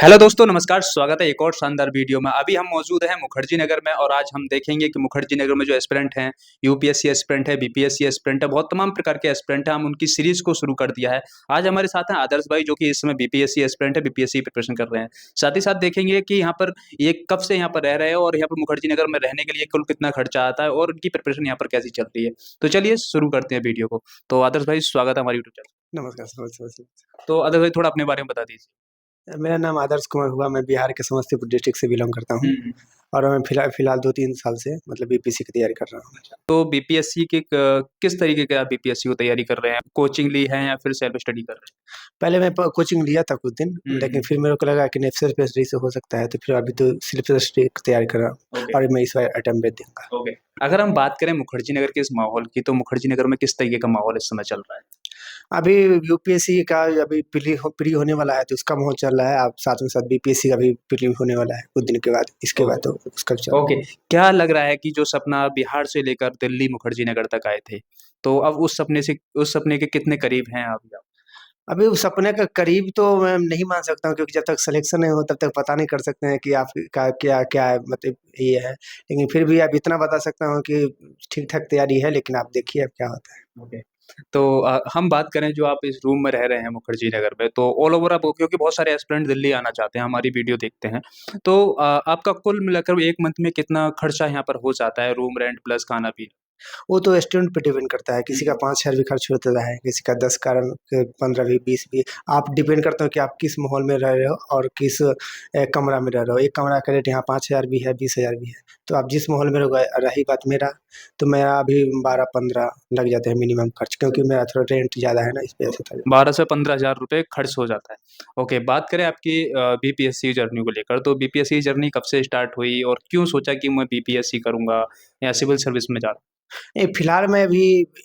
Hello दोस्तों नमस्कार, स्वागत है एक और शानदार वीडियो में। अभी हम मौजूद हैं मुखर्जी नगर में और आज हम देखेंगे कि मुखर्जी नगर में जो एस्पिरेंट हैं, यूपीएससी एस्पिरेंट है, बीपीएससी एस्पिरेंट है, बहुत तमाम प्रकार के एस्पिरेंट हैं। हम उनकी सीरीज़ को शुरू कर दिया है। आज हमारे साथ हैं आदर्श भाई जो कि इस समय बीपीएससी एस्पिरेंट है, बीपीएससी की प्रिपरेशन कर रहे हैं। साथ ही साथ देखेंगे कि यहाँ पर ये कब से यहाँ पर रह रहे हैं और यहाँ पर मुखर्जी नगर में रहने के लिए कुल कितना खर्चा आता है और उनकी प्रिपरेशन यहाँ पर कैसी चल रही है। तो चलिए शुरू करते हैं वीडियो को। तो आदर्श भाई स्वागत है हमारे यूट्यूब चैनल। नमस्कार, नमस्कार। तो आदर्श भाई थोड़ा अपने बारे में बता दीजिए। मेरा नाम आदर्श कुमार हुआ, मैं बिहार के समस्तीपुर डिस्ट्रिक्ट से बिलॉन्ग करता हूँ हुँ। और मैं फ़िलहाल 2-3 साल से मतलब बीपीएससी की तैयारी कर रहा हूँ। तो बीपीएससी के किस तरीके के आप बीपीएससी की तैयारी कर रहे हैं? कोचिंग ली है या फिर सेल्फ स्टडी कर रहे हैं? पहले मैं प कोचिंग लिया था कुछ दिन, हुँ, लेकिन हुँ। फिर मेरे को लगा कि नहीं सेल्फ स्टडी से हो सकता है, तो फिर अभी तो सेल्फ स्टडी की तैयारी कर रहा हूँ ओके, और मैं इस बार अटेम्प्ट दे दूँगा। ओके। अगर हम बात करें मुखर्जी नगर के इस माहौल की, तो मुखर्जी नगर में किस तरीके का माहौल इस समय चल रहा है? अभी यूपीएससी का अभी प्री होने वाला है, तो उसका माहौल चल रहा है। अब साथ में साथ बीपीएससी का भी प्री होने वाला है कुछ दिन के बाद, इसके बाद ओके, तो उसका भी चल रहा है। ओके। क्या लग रहा है कि जो सपना बिहार से लेकर दिल्ली मुखर्जी नगर तक आए थे, तो अब उस सपने के कितने करीब हैं अभी आप? अभी उस सपने के करीब तो मैं नहीं मान सकता हूँ, क्योंकि जब तक सिलेक्शन नहीं हो तब तक पता नहीं कर सकते हैं कि आपका क्या क्या है, मतलब ये है। लेकिन फिर भी अब इतना बता सकता हूँ कि ठीक-ठाक तैयारी है, लेकिन आप देखिए अब क्या होता है। ओके। तो हम बात करें जो आप इस रूम में रह रहे हैं मुखर्जी नगर में, तो ऑल ओवर आप क्योंकि बहुत सारे एस्पिरेंट दिल्ली आना चाहते हैं, हमारी वीडियो देखते हैं। तो आपका कुल मिलाकर 1 मंथ में कितना खर्चा यहाँ पर हो जाता है रूम रेंट प्लस खाना-पीना? वो तो स्टूडेंट पे डिपेंड करता है, हुँ, किसी का 5,000 भी खर्च होता है, किसी का 10 का 15 भी, 20 भी। आप डिपेंड करता है कि आप किस माहौल में रह रहे हो और किस कमरा में रह रहे हो। एक कमरा का रेट यहाँ 5,000 भी है, 20,000 भी है। तो आप जिस माहौल में रहोगे, रही बात मेरा, तो मेरा अभी 12-15 लग जाते हैं मिनिमम खर्च, क्योंकि मेरा थोड़ा रेंट ज़्यादा है ना, इस वजह से थोड़ा। 12 से 15,000 रुपए खर्च हो जाता है। ओके, बात करें आपकी बीपीएससी जर्नी को लेकर, तो बीपीएससी जर्नी कब से स्टार्ट हुई और क्यों सोचा कि मैं बीपीएससी करूँगा या सिविल सर्विस में जा नहीं, फिलहाल मैं अभी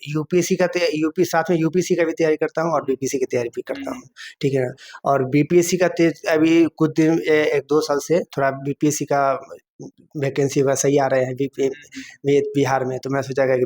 यूपीएससी का तै यूपी साथ में यूपीएससी का भी तैयारी करता हूँ और बीपीएससी की तैयारी भी करता हुँ, हूँ, ठीक है ना? और बीपीएससी का अभी कुछ दिन 1-2 साल से थोड़ा बीपीएससी का वैकेंसी वगैरह सही आ रहे हैं हुँ, बिहार में, तो मैं सोचा कि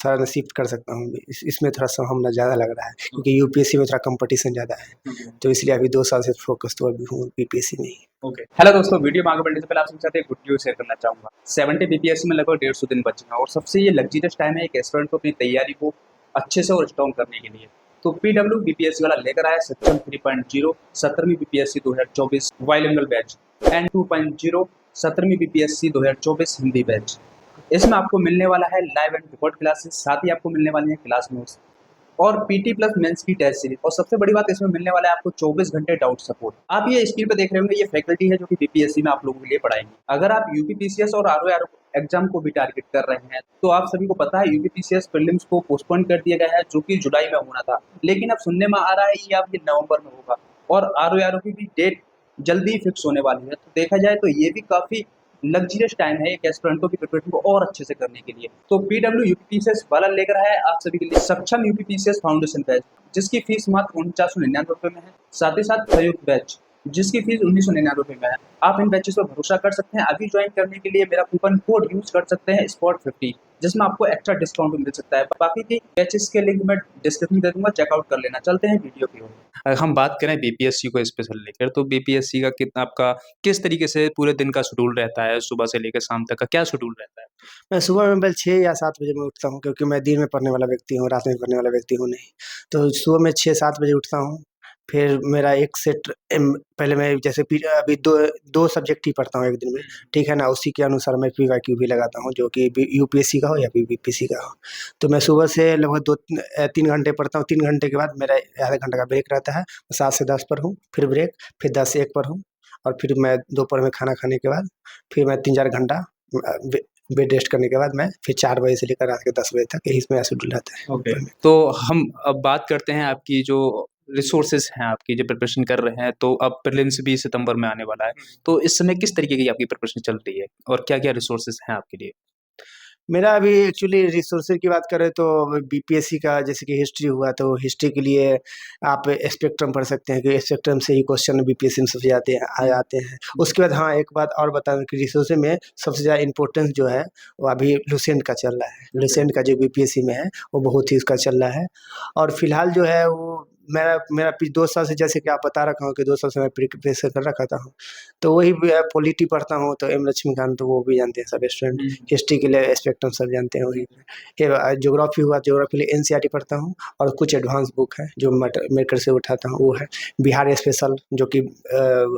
थोड़ा ना शिफ्ट कर सकता हूँ। इसमें थोड़ा संभावना ज़्यादा लग रहा है, क्योंकि यूपीएससी में थोड़ा कॉम्पिटिशन ज़्यादा है, ओके, तो इसलिए अभी 2 साल से फोकस तो अभी हूँ बीपीएससी में ही। ओके। हेलो दोस्तों, वीडियो में आगे बढ़ने से पहले आपके साथ एक गुड न्यूज़ शेयर करना चाहूँगा। 70 बीपीएससी में लगभग 150 दिन बचे हैं और सबसे ये लग्ज़रियस टाइम है एक एस्पिरेंट को अपनी तैयारी को अच्छे से और स्ट्रॉन्ग करने के लिए। तो पीडब्ल्यू बीपीएससी वाला लेकर आया सेक्शन 3.0 17वीं बीपीएससी 2024 बाइलिंगुअल बैच एंड 2.0 17वीं बीपीएससी 2024 हिंदी बैच। इसमें आपको मिलने वाला है लाइव एंड रिकॉर्ड क्लासेस, साथ ही आपको मिलने वाली हैं क्लास नोट्स और पीटी प्लस मेंस की टेस्ट सीरीज और सबसे बड़ी बात इसमें मिलने वाला है आपको 24 घंटे डाउट सपोर्ट। आप ये स्क्रीन पे देख रहे होंगे, ये फैकल्टी है जो कि बीपीएससी में आप लोगों के लिए पढ़ाएंगे। अगर आप यूपीपीसीएस और आरओ एग्जाम को भी टारगेट कर रहे हैं तो आप सभी को पता है यूपीपीसीएस प्रीलिम्स को पोस्टपोन कर दिया गया है जो कि जुलाई में होना था, लेकिन अब सुनने में आ रहा है ये अब ये नवंबर में होगा और आरओ की भी डेट जल्दी ही फिक्स होने वाली है। तो देखा जाए तो ये भी काफी लग्जरियस टाइम है एक एस्पिरेंटों की प्रिपरेशन को और अच्छे से करने के लिए। तो पीडब्ल्यू यूपीपीसीएस वाला लेकर आया है आप सभी के लिए सक्षम यूपीपीसीएस फाउंडेशन बैच, जिसकी फीस मात्र 4999 रुपए में है। साथ ही साथ संयुक्त बैच जिसकी फीस 1999 रुपए में है। आप इन बैचेस पर भरोसा कर सकते हैं। अभी ज्वाइन करने के लिए मेरा कूपन कोड यूज कर सकते हैं स्पॉट50, जिसमें आपको एक्स्ट्रा डिस्काउंट भी मिल सकता है। बाकी के बैचेस के लिंक मैं डिस्क्रिप्शन में दे दूंगा, चेकआउट कर लेना। चलते हैं वीडियो की ओर। अगर हम बात करें बीपीएससी को स्पेशल लेकर, तो बीपीएससी का कितना आपका किस तरीके से पूरे दिन का शेड्यूल रहता है? सुबह से लेकर शाम तक का क्या शेड्यूल रहता है? मैं सुबह में 6 या 7 बजे मैं उठता हूँ, क्योंकि मैं दिन में पढ़ने वाला व्यक्ति हूँ, रात में पढ़ने वाला व्यक्ति हूँ नहीं। तो सुबह में 6-7 बजे उठता हूँ, फिर मेरा एक सेट पहले मैं जैसे अभी 2 सब्जेक्ट ही पढ़ता हूँ एक दिन में, ठीक है ना? उसी के अनुसार मैं पीवाईक्यू भी लगाता हूँ, जो कि यूपीएससी का हो या फिर बीपीएससी का हो। तो मैं सुबह से लगभग 3 घंटे पढ़ता हूँ, 3 घंटे के बाद मेरा आधा घंटे का ब्रेक रहता है। 7 से 10 पर हूँ, फिर ब्रेक, फिर 10 से 1 पर हूँ और फिर मैं दोपहर में खाना खाने के बाद फिर मैं 3-4 घंटा बेड रेस्ट करने के बाद मैं फिर 4 बजे से लेकर रात के 10 बजे तक यही मेरा शेड्यूल रहता है। ओके। तो हम अब बात करते हैं आपकी जो रिसोर्सेज़ हैं, आपकी जो प्रिपरेशन कर रहे हैं, तो अब प्रीलिम्स भी सितंबर में आने वाला है। तो इस समय किस तरीके की आपकी प्रिपरेशन चल रही है और क्या-क्या रिसोर्सेज़ हैं आपके लिए? मेरा अभी एक्चुअली रिसोर्सेज़ की बात करें तो बीपीएससी का जैसे कि हिस्ट्री हुआ, तो हिस्ट्री के लिए आप स्पेक्ट्रम पढ़ सकते हैं, कि स्पेक्ट्रम से ही क्वेश्चन बीपीएससी में सबसे आ जाते हैं। उसके बाद हाँ, एक बात और बता दूँ कि रिसोर्सेज़ में सबसे ज़्यादा इम्पोर्टेंस जो है, वो अभी लुसेंट का चल रहा है। लुसेंट का जो बीपीएससी में है, वो बहुत ही उसका चल रहा है और फिलहाल जो है वो मेरा मेरा 2 साल से, जैसे कि आप बता रखा हूँ कि 2 साल से मैं प्रिपरेशन कर रखा हूँ, तो वही पॉलिटी पढ़ता हूँ, तो एम लक्ष्मीकांत तो वो भी जानते हैं सब स्टूडेंट। हिस्ट्री के लिए स्पेक्ट्रम सब जानते हैं वही। ये ज्योग्राफी हुआ, ज्योग्राफी के लिए एनसीईआरटी पढ़ता हूँ, और कुछ एडवांस बुक है जो मेकर से उठाता हूँ, वो है बिहार स्पेशल, जो कि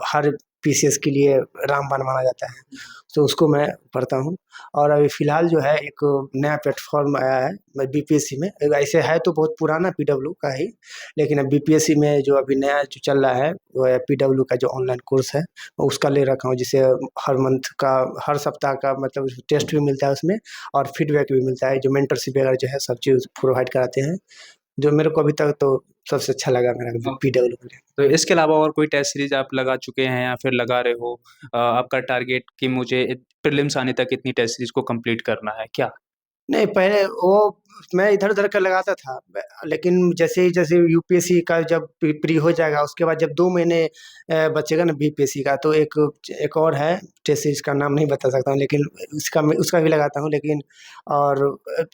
हर पीसीएस के लिए रामबाण माना जाता है, तो उसको मैं पढ़ता हूँ। और अभी फ़िलहाल जो है एक नया प्लेटफ़ॉर्म आया है बीपीएससी में, ऐसे है तो बहुत पुराना पीडब्ल्यू का ही, लेकिन अब बीपीएससी में जो अभी नया जो चल रहा है वो है पीडब्ल्यू का जो ऑनलाइन कोर्स है, उसका ले रखा हूँ, जिसे हर मंथ का, हर सप्ताह का मतलब टेस्ट भी मिलता है उसमें, और फीडबैक भी मिलता है, जो मेंटरशिप वगैरह जो है सब चीज़ प्रोवाइड कराते हैं, जो मेरे को अभी तक तो सबसे अच्छा लगा मेरा पीडब्ल्यू का। तो इसके अलावा और कोई टेस्ट सीरीज आप लगा चुके हैं या फिर लगा रहे हो? आपका टारगेट कि मुझे प्रीलिम्स आने तक इतनी टेस्ट सीरीज को कंप्लीट करना है क्या? नहीं, पहले वो मैं इधर-उधर का लगाता था, लेकिन जैसे ही जैसे यूपीएससी का जब प्री हो जाएगा, उसके बाद जब 2 महीने बचेगा ना बीपीएससी का, तो एक एक और है टेस्ट सीरीज़ का नाम नहीं बता सकता हूँ, लेकिन उसका भी लगाता हूँ, लेकिन और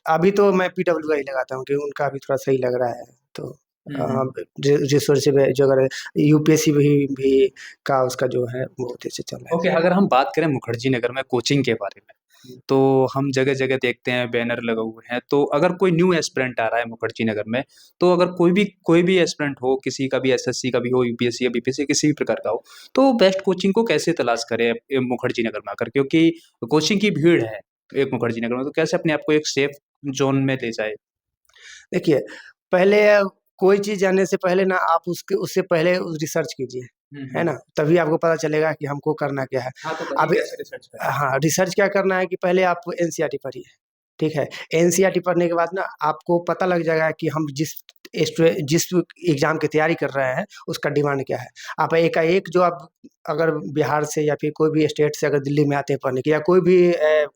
अभी तो मैं पीडब्ल्यू का ही लगाता हूँ, क्योंकि उनका अभी थोड़ा सही लग रहा है। तो रिसोर्स में जो अगर यूपीएससी भी का उसका जो है बहुत अच्छे चल रहा ओके, अगर हम बात करें मुखर्जी नगर में कोचिंग के बारे में, तो हम जगह-जगह देखते हैं बैनर लगे हुए हैं, तो अगर कोई न्यू एस्पिरेंट आ रहा है मुखर्जी नगर में, तो अगर कोई भी एस्पिरेंट हो, किसी का भी एसएससी का भी हो, यूपीएससी या बीपीएससी किसी भी प्रकार का हो, तो बेस्ट कोचिंग को कैसे तलाश करें मुखर्जी नगर में आकर? क्योंकि कोचिंग की भीड़ है एक मुखर्जी नगर में, तो कैसे अपने आप को एक सेफ ज़ोन में ले जाएँ? देखिए, पहले कोई चीज़ जानने से पहले ना आप उससे पहले रिसर्च कीजिए, है ना? तभी आपको पता चलेगा कि हमको करना क्या है। हाँ, तो बताइए अभी कैसे रिसर्च करें? हाँ, रिसर्च क्या करना है कि पहले आप एनसीईआरटी पढ़िए, ठीक है? एनसीईआरटी पढ़ने के बाद ना आपको पता लग जाएगा कि हम जिस एग्ज़ाम की तैयारी कर रहे हैं, उसका डिमांड क्या है। आप एकाएक जो आप अगर बिहार से या फिर कोई भी स्टेट से अगर दिल्ली में आते हैं पढ़ने के, या कोई भी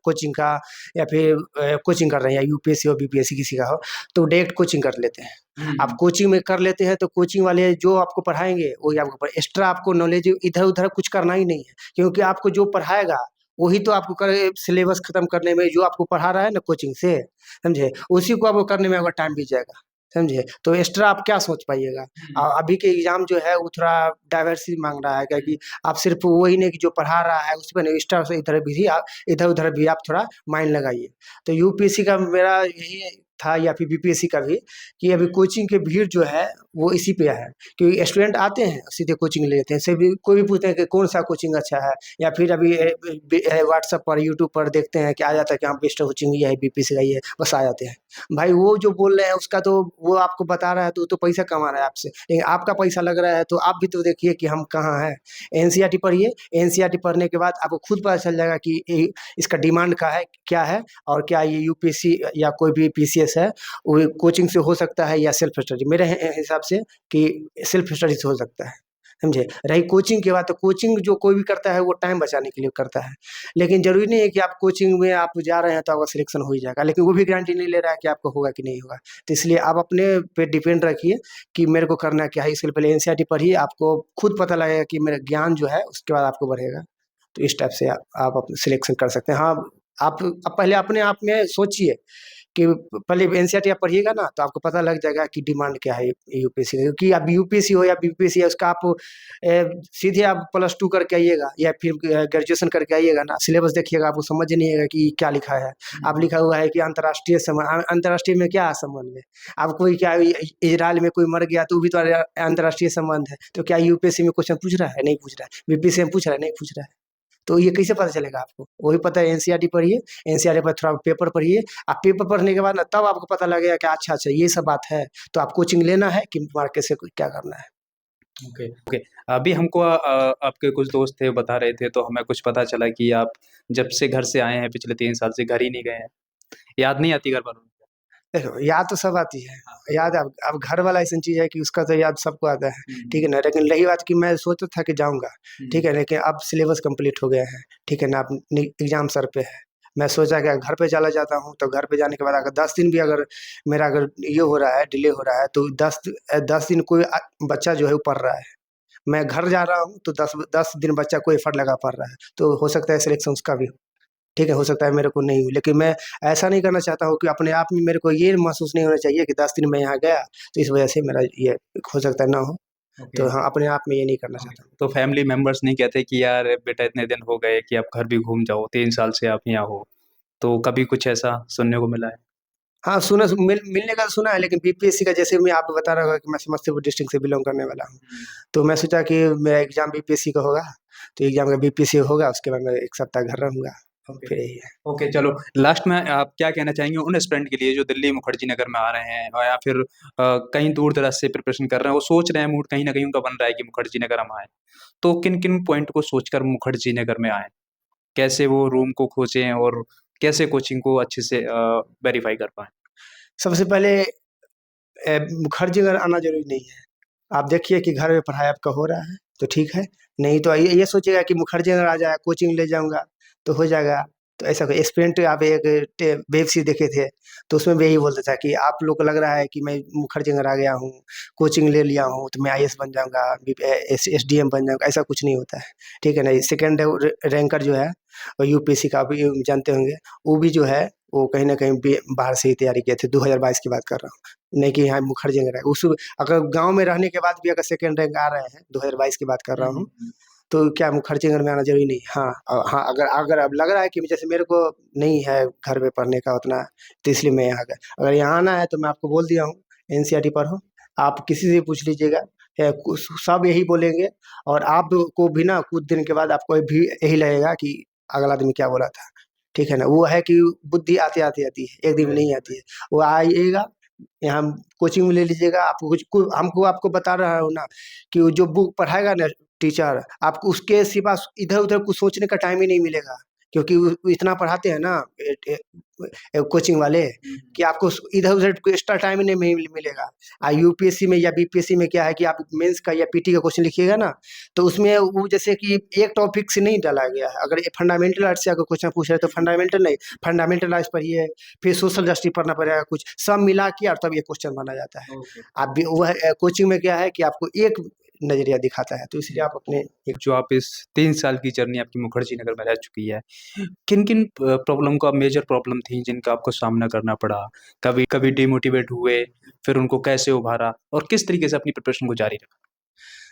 कोचिंग का, या फिर कोचिंग कर रहे हैं, या यूपीएससी हो, बीपीएससी किसी का हो, तो डायरेक्ट कोचिंग कर लेते हैं। आप कोचिंग में कर लेते हैं, तो कोचिंग वाले जो आपको पढ़ाएँगे, वही आपको एक्स्ट्रा आपको नॉलेज इधर-उधर कुछ करना ही नहीं है, क्योंकि आपको जो पढ़ाएगा, वही तो आपको सिलेबस खत्म करने में जो आपको पढ़ा रहा है ना कोचिंग से, समझे? उसी को आपको करने में आपका टाइम बीत जाएगा, समझे? तो एक्स्ट्रा आप क्या सोच पाइएगा? अभी के एग्ज़ाम जो है वो थोड़ा डाइवर्सिटी माँग रहा है, क्योंकि आप सिर्फ़ वही नहीं कि जो पढ़ा रहा है उसमें नहीं, एक्स्ट्रा से इधर-उधर भी आप थोड़ा माइंड लगाइए। तो यूपीएससी का मेरा यही था, या फिर बीपीएससी का भी, कि अभी कोचिंग की भीड़ जो है वो इसी पे है, क्योंकि स्टूडेंट आते हैं सीधे कोचिंग ले लेते हैं, से भी कोई भी पूछते हैं कि कौन-सा कोचिंग अच्छा है, या फिर अभी व्हाट्सएप पर, यूट्यूब पर देखते हैं कि आ जाता है कि हाँ, बेस्ट कोचिंग ये है, बीपीएससी का ये है, बस आ जाते हैं। भाई वो जो बोल रहे हैं उसका तो वो आपको बता रहा है, तो वो तो पैसा कमा रहा है आपसे, लेकिन आपका पैसा लग रहा है, तो आप भी तो देखिए कि हम कहाँ हैं। एनसीईआरटी पढ़िए, एनसीईआरटी पढ़ने के बाद आपको खुद पता चल जाएगा कि इसका डिमांड का है, क्या है, और क्या ये यूपीएससी या कोई भी पीसीएस है, वो कोचिंग से हो सकता है या सेल्फ स्टडी, मेरे हिसाब से कि सेल्फ स्टडी से हो सकता है, समझे? रही कोचिंग की बात, तो कोचिंग जो कोई भी करता है वो टाइम बचाने के लिए करता है, लेकिन ज़रूरी नहीं है कि आप कोचिंग में आप जा रहे हैं तो आपका सिलेक्शन हो ही जाएगा, लेकिन वो भी गारंटी नहीं ले रहा है कि आपको होगा कि नहीं होगा। तो इसलिए आप अपने पे डिपेंड रखिए कि मेरे को करना क्या है, इसके पहले एनसीईआरटी पढ़िए, आपको खुद पता लगेगा कि मेरा ज्ञान जो है उसके बाद आपको बढ़ेगा। तो इस टाइप से आप अपना सिलेक्शन कर सकते हैं। हाँ, आप पहले अपने आप में सोचिए कि पहले एनसीईआरटी आप पढ़िएगा ना, तो आपको पता लग जाएगा कि डिमांड क्या है यूपीएससी का, क्योंकि अब यूपीएससी हो या बीपीएससी है, उसका आप सीधे आप +2 करके आइएगा या फिर ग्रेजुएशन करके आइएगा ना, सिलेबस देखिएगा, आपको समझ नहीं आएगा कि क्या लिखा है। अब लिखा हुआ है कि अंतर्राष्ट्रीय में क्या है संबंध में? अब कोई क्या इज़राइल में कोई मर गया तो वो भी तो अंतर्राष्ट्रीय संबंध है, तो क्या यूपीएससी में क्वेश्चन पूछ रहा है? नहीं पूछ रहा है। बीपीएससी में पूछ रहा है? नहीं पूछ रहा है। तो ये कैसे पता चलेगा आपको? वही पता है एनसीईआरटी पढ़िए, एनसीईआरटी पर थोड़ा पेपर पढ़िए, आप पेपर पढ़ने के बाद ना तब आपको पता लगेगा कि अच्छा ये सब बात है, तो आप कोचिंग लेना है कि मार्केट से क्या करना है। Okay, okay. अभी हमको आपके कुछ दोस्त थे, वो बता रहे थे, तो हमें कुछ पता चला कि आप जब से घर से आए हैं पिछले 3 साल से घर ही नहीं गए हैं। याद नहीं आती घर वालों की? देखो, याद तो सब आती है, याद अब घर वाला ऐसी चीज़ है कि उसका तो याद सबको आता है, ठीक है ना? लेकिन रही बात कि मैं सोचा था कि जाऊँगा, ठीक है? लेकिन अब सिलेबस कंप्लीट हो गया है, ठीक है ना? अब एग्ज़ाम सर पे है। मैं सोचा कि घर पे चला जाता हूँ, तो घर पे जाने के बाद अगर 10 दिन भी अगर मेरा अगर ये हो रहा है, डिले हो रहा है, तो 10 दिन कोई बच्चा जो है वो पढ़ रहा है। मैं घर जा रहा हूँ, तो 10 दिन बच्चा कोई एफर्ट लगा पढ़ रहा है, तो हो सकता है सिलेक्शन उसका भी हो। ठीक है, हो सकता है मेरे को नहीं हो, लेकिन मैं ऐसा नहीं करना चाहता हूँ कि अपने आप में मेरे को ये महसूस नहीं होना चाहिए कि 10 दिन मैं यहाँ गया, तो इस वजह से मेरा ये हो सकता है ना हो। ओके। तो हाँ, अपने आप में ये नहीं करना ओके। चाहता हूँ। तो फैमिली मेंबर्स नहीं कहते कि यार बेटा इतने दिन हो गए कि आप घर भी घूम जाओ, 3 साल से आप यहाँ हो, तो कभी कुछ ऐसा सुनने को मिला है? हाँ, मिलने का तो सुना है, लेकिन बीपीएससी का जैसे मैं आपको बता रहा हूँ कि मैं समस्तीपुर डिस्ट्रिक्ट से बिलोंग करने वाला हूँ। तो मैं सोचा कि मेरा एग्ज़ाम बीपीएससी का होगा, तो एग्ज़ाम का बीपीएससी होगा, उसके बाद मैं 1 सप्ताह घर रहूँगा, ओके। फिर यही है। ओके, चलो लास्ट में आप क्या कहना चाहेंगे उन स्टूडेंट के लिए जो दिल्ली मुखर्जी नगर में आ रहे हैं और या फिर कहीं दूर-दराज से प्रिपरेशन कर रहे हैं, वो सोच रहे हैं मूड कहीं न कहीं उनका बन रहा है कि मुखर्जी नगर हम आएँ। तो किन-किन पॉइंट को सोचकर मुखर्जी नगर में आएँ? कैसे वो रूम को खोजें और कैसे कोचिंग को अच्छे से वेरीफ़ाई कर पाएँ? सबसे पहले मुखर्जी नगर आना ज़रूरी नहीं है। आप देखिए कि घर में पढ़ाई आपका हो रहा है, तो ठीक है, नहीं तो ये सोचिएगा कि मुखर्जी नगर आ जाए, कोचिंग ले जाऊँगा, तो हो जाएगा। तो ऐसा कोई एस्पिरेंट आप एक वेब सीरीज़ देखे थे, तो उसमें भी यही बोलता था कि आप लोग को लग रहा है कि मैं मुखर्जी नगर आ गया हूँ, कोचिंग ले लिया हूँ, तो मैं आईएएस बन जाऊँगा, एसडीएम बन जाऊँगा, ऐसा कुछ नहीं होता है, ठीक है ना? सेकंड रैंकर जो है, वो यूपीएससी का भी जानते होंगे, वो भी जो है, वो कहीं न कहीं बाहर से ही तैयारी किए थे, 2022 की बात कर रहा हूँ। नहीं कि यहाँ मुखर्जी नगर है। उस अगर गाँव में रहने के बाद भी अगर सेकंड रैंक आ रहे हैं, 2022 की बात कर हुँ, रहा हुँ, हूँ, हुँ। तो क्या मुखर्जी नगर में आना ज़रूरी नहीं? हाँ, हाँ, अगर अगर अब लग रहा है कि जैसे मेरे को नहीं है घर पे पढ़ने का उतना, तो इसलिए मैं यहाँ गया। अगर यहाँ आना है तो मैं आपको बोल दिया हूँ, एनसीईआरटी पढ़ो, आप किसी से भी पूछ लीजिएगा, कुछ सब यही बोलेंगे, और आपको भी ना कुछ दिन के बाद आपको भी यही लगेगा कि अगला आदमी क्या बोला था, ठीक है ना? वो है कि बुद्धि आते-आते आती है, एक दिन में नहीं आती है। वो आइएगा, यहाँ कोचिंग में ले लीजिएगा, आपको हमको आपको बता रहा हूँ ना कि वो जो बुक पढ़ाएगा ना टीचर, आपको उसके सिवा इधर-उधर कुछ सोचने का टाइम ही नहीं मिलेगा। क्योंकि वो इतना पढ़ाते हैं ना कोचिंग वाले, कि आपको इधर-उधर कोई एक्स्ट्रा टाइम ही नहीं मिलेगा। यूपीएससी में या बीपीएससी में क्या है कि आप मेंस का या पीटी का क्वेश्चन लिखिएगा ना, तो उसमें वो जैसे कि एक टॉपिक से नहीं डाला गया है। अगर फंडामेंटल आर्ट्स से अगर क्वेश्चन पूछ रहे हैं तो फंडामेंटल नहीं, फंडामेंटल आर्ट्स पढ़िए, फिर सोशल जस्टिस पढ़ना पड़ेगा कुछ, सब मिला के और तब ये क्वेश्चन बना जाता है। ओके। आप भी वह कोचिंग में क्या है कि आपको एक नज़रिया दिखाता है, तो इसलिए आप अपने एक जो आप इस 3 साल की जर्नी आपकी मुखर्जी नगर में रह चुकी है, किन-किन प्रॉब्लम का मेजर प्रॉब्लम थी जिनका आपको सामना करना पड़ा? कभी कभी डिमोटिवेट हुए, फिर उनको कैसे उभारा और किस तरीके से अपनी प्रिपरेशन को जारी रखा?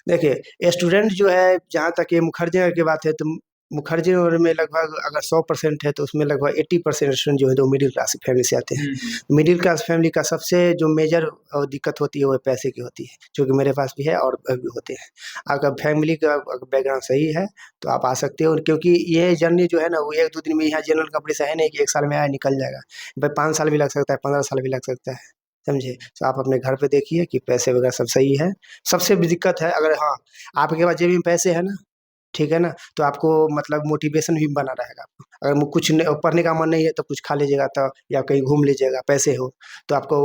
देखिए, स्टूडेंट जो है, जहाँ तक ये मुखर्जी नगर की बात है, तो मुखर्जी नगर में लगभग अगर 100% है, तो उसमें लगभग 80% स्टूडेंट जो है, वो मिडिल क्लास फैमिली से आते हैं। हुँ, हुँ। मिडिल क्लास फैमिली का सबसे जो मेजर दिक्कत होती है, वो पैसे की होती है, जो कि मेरे पास भी है और भी होते हैं। अगर फैमिली का अगर बैकग्राउंड सही है, तो आप आ सकते हो, क्योंकि ये जर्नी जो है ना, वो 1-2 दिन में यहाँ जनरल कपड़े से है नहीं कि 1 साल में आया निकल जाएगा। भाई 5 साल भी लग सकता है, 15 साल भी लग सकता है, समझे? तो आप अपने घर पे देखिए कि पैसे वगैरह सब सही है। सबसे भी दिक्कत है, अगर हाँ, आपके पास जेब में पैसे है ना, ठीक है ना? तो आपको मतलब मोटिवेशन भी बना रहेगा आपको। अगर कुछ पढ़ने का मन नहीं है, तो कुछ खा लीजिएगा, तो या कहीं घूम लीजिएगा, पैसे हो, तो आपको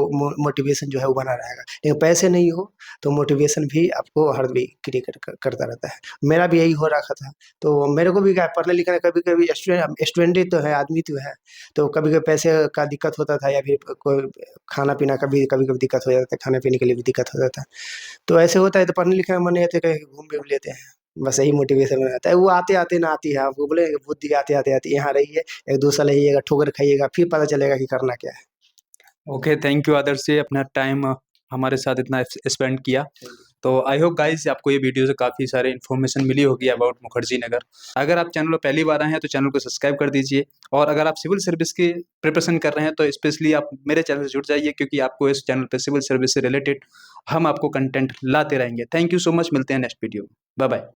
मोटिवेशन जो है वो बना रहेगा। लेकिन पैसे नहीं हो, तो मोटिवेशन भी आपको हर भी क्रिएट करता रहता है। मेरा भी यही हो रखा था, तो मेरे को भी क्या है, पढ़ने-लिखने कभी-कभी स्टूडेंट ही तो है, आदमी तो है, तो कभी-कभी पैसे का दिक्कत होता था, या फिर कोई खाना-पीना का भी कभी-कभी दिक्कत हो जाता था, खाने-पीने के लिए भी दिक्कत हो जाता है। तो ऐसे होता है, तो पढ़ने-लिखने का मन नहीं है, तो कहीं घूम भी लेते हैं। बस यही मोटिवेशन हो जाता है। वो आते-आते ना आती है, आपको बोलेंगे बुद्धि आते-आते आती है, यहाँ रहिए, 1-2 साल रहिएगा, ठोकर खाइएगा, फिर पता चलेगा कि करना क्या है। ओके, थैंक यू आदर्श जी, अपना टाइम हमारे साथ इतना स्पेंड किया। तो आई होप गाइस आपको ये वीडियो से काफ़ी सारे इन्फॉर्मेशन मिली होगी अबाउट मुखर्जी नगर। अगर आप चैनल पर पहली बार आए हैं तो चैनल को सब्सक्राइब कर दीजिए और अगर आप सिविल सर्विस की प्रिपरेशन कर रहे हैं तो स्पेशली आप मेरे चैनल से जुड़ जाइए क्योंकि आपको इस चैनल पे सिविल सर्विस से रिलेटेड हम आपको कंटेंट लाते रहेंगे। थैंक यू सो मच, मिलते हैं नेक्स्ट वीडियो में। Bye bye.